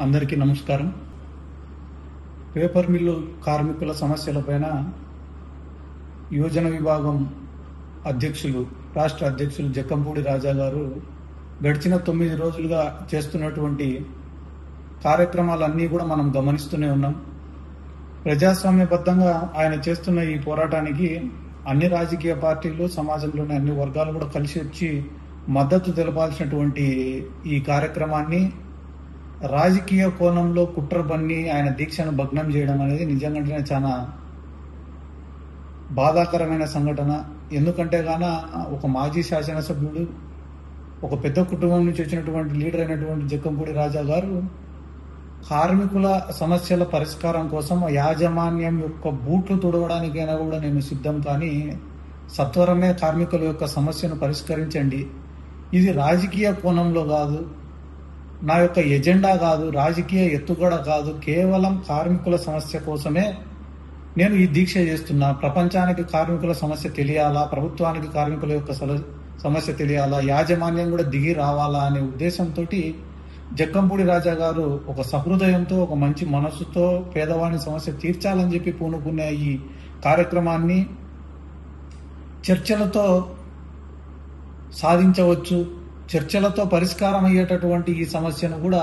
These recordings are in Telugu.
అందరికీ నమస్కారం. పేపర్ మిల్లు కార్మికుల సమస్యలపైన యువజన విభాగం రాష్ట్ర అధ్యక్షులు జక్కంపూడి రాజా గారు గడిచిన 9 రోజులుగా చేస్తున్నటువంటి కార్యక్రమాలన్నీ కూడా మనం గమనిస్తూనే ఉన్నాం. ప్రజాస్వామ్యబద్ధంగా ఆయన చేస్తున్న ఈ పోరాటానికి అన్ని రాజకీయ పార్టీలు, సమాజంలోని అన్ని వర్గాలు కూడా కలిసి వచ్చి మద్దతు తెలపాల్సినటువంటి ఈ కార్యక్రమాన్ని రాజకీయ కోణంలో కుట్ర పన్ని ఆయన దీక్షను భగ్నం చేయడం అనేది నిజంగానే చాలా బాధాకరమైన సంఘటన. ఎందుకంటే ఒక మాజీ శాసనసభ్యుడు, ఒక పెద్ద కుటుంబం నుంచి వచ్చినటువంటి లీడర్ అయినటువంటి జక్కంపూడి రాజా గారు కార్మికుల సమస్యల పరిష్కారం కోసం యాజమాన్యం యొక్క బూట్లు తుడవడానికైనా కూడా నేను సిద్ధం, కానీ సత్వరమే కార్మికుల యొక్క సమస్యను పరిష్కరించండి. ఇది రాజకీయ కోణంలో కాదు, నా యొక్క ఎజెండా కాదు, రాజకీయ ఎత్తుగడ కాదు, కేవలం కార్మికుల సమస్య కోసమే నేను ఈ దీక్ష చేస్తున్నా. ప్రపంచానికి కార్మికుల సమస్య తెలియాలా, ప్రభుత్వానికి కార్మికుల యొక్క సమస్య తెలియాలా, యాజమాన్యం కూడా దిగి రావాలా అనే ఉద్దేశంతో జక్కంపూడి రాజా గారు ఒక సహృదయంతో, ఒక మంచి మనస్సుతో పేదవాని సమస్య తీర్చాలని చెప్పి పూనుకునే ఈ కార్యక్రమాన్ని చర్చలతో సాధించవచ్చు. చర్చలతో పరిష్కారం అయ్యేటటువంటి ఈ సమస్యను కూడా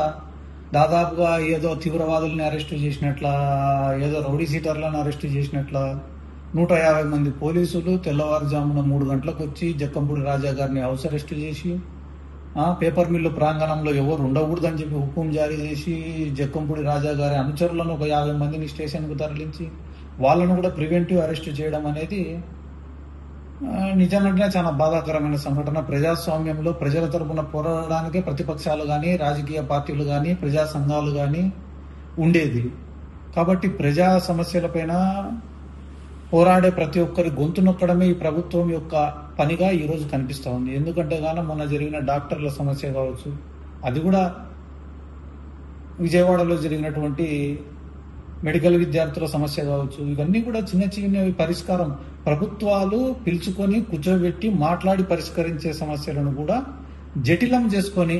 దాదాపుగా ఏదో తీవ్రవాదుల్ని అరెస్టు చేసినట్ల, ఏదో రౌడీ సీటర్లను అరెస్టు చేసినట్ల 150 మంది పోలీసులు తెల్లవారుజామున 3 గంటలకు వచ్చి జక్కంపూడి రాజా గారిని హౌస్ అరెస్టు చేసి పేపర్ మిల్లు ప్రాంగణంలో ఎవరు ఉండకూడదని చెప్పి హుకుం జారీ చేసి జక్కంపూడి రాజా గారి అనుచరులను ఒక 50 మందిని స్టేషన్కు తరలించి వాళ్ళను కూడా ప్రివెంటివ్ అరెస్టు చేయడం అనేది నిజంగానే చాలా బాధాకరమైన సంఘటన. ప్రజాస్వామ్యంలో ప్రజల తరపున పోరాడడానికే ప్రతిపక్షాలు కానీ, రాజకీయ పార్టీలు కానీ, ప్రజా సంఘాలు కానీ ఉండేది. కాబట్టి ప్రజా సమస్యలపైన పోరాడే ప్రతి ఒక్కరి గొంతు నొక్కడమే ఈ ప్రభుత్వం యొక్క పనిగా ఈరోజు కనిపిస్తూ ఉంది. ఎందుకంటే మొన్న జరిగిన డాక్టర్ల సమస్య కావచ్చు, అది కూడా విజయవాడలో జరిగినటువంటి మెడికల్ విద్యార్థుల సమస్య కావచ్చు, ఇవన్నీ కూడా చిన్న చిన్నవి పరిష్కారం ప్రభుత్వాలు పిలుచుకొని కూర్చోబెట్టి మాట్లాడి పరిష్కరించే సమస్యలను కూడా జటిలం చేసుకొని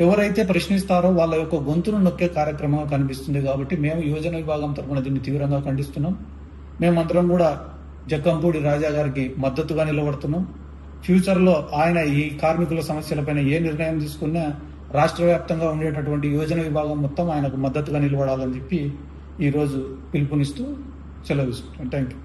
ఎవరైతే ప్రశ్నిస్తారో వాళ్ళ యొక్క గొంతును నొక్కే కార్యక్రమం కనిపిస్తుంది. కాబట్టి మేము యువజన విభాగం తరఫున దీన్ని తీవ్రంగా ఖండిస్తున్నాం. మేమందరం కూడా జక్కంపూడి రాజా గారికి మద్దతుగా నిలబడుతున్నాం. ఫ్యూచర్లో ఆయన ఈ కార్మికుల సమస్యలపైన ఏ నిర్ణయం తీసుకున్నా రాష్ట్ర వ్యాప్తంగా ఉండేటటువంటి యువజన విభాగం మొత్తం ఆయనకు మద్దతుగా నిలబడాలని చెప్పి ఈరోజు పిలుపునిస్తూ సెలవు తీసుకుంటాం. Thank you.